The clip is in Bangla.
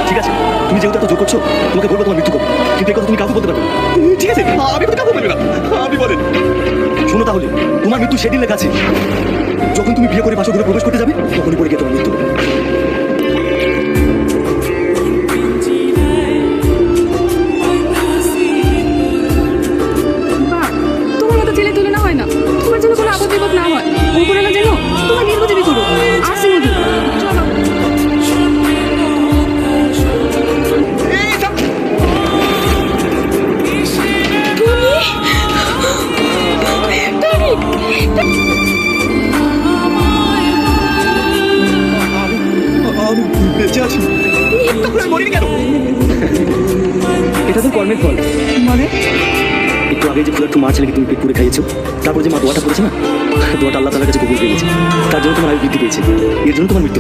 ঠিক আছে, তুমি যেহেতু এত জোর করছো, তোমাকে বলবো তোমার মৃত্যু কবে, কিন্তু এই কথা তুমি কাউকে বলতে পারবে না। ঠিক আছে, আমি কাউকে বলবো না, আপনি বলেন। শোনো তাহলে, তোমার মৃত্যু সেদিন লেখা আছে, যখন তুমি বিয়ে করে বাসর ঘরে প্রবেশ করতে যাবে, তখনই পড়ে গিয়ে তোমার মৃত্যু হবে। তোমার মতো ছেলে তুলনা হয় না, তোমার জন্য কোনো আপদ বিপদ না হয়। উপরওয়ালা যেন তোমার নির্বুঝিবি করো। আসি মধু, চলো। আমি বেঁচে আছি, তাহলে আমি মরিনি কেন? এটা তো কর্মের ফল। মানে একটু আগে যে একটু মার ছেলেকে তুমি পেট পুরে খাইয়েছো, তারপর যে মা দোয়াটা করেছে না, দোয়াটা আল্লাহ তাআলার কাছে কবুল হয়ে গেছে, তার জন্য তোমার আয়ু বৃদ্ধি পেয়েছে, এর জন্য তোমার মৃত্যু।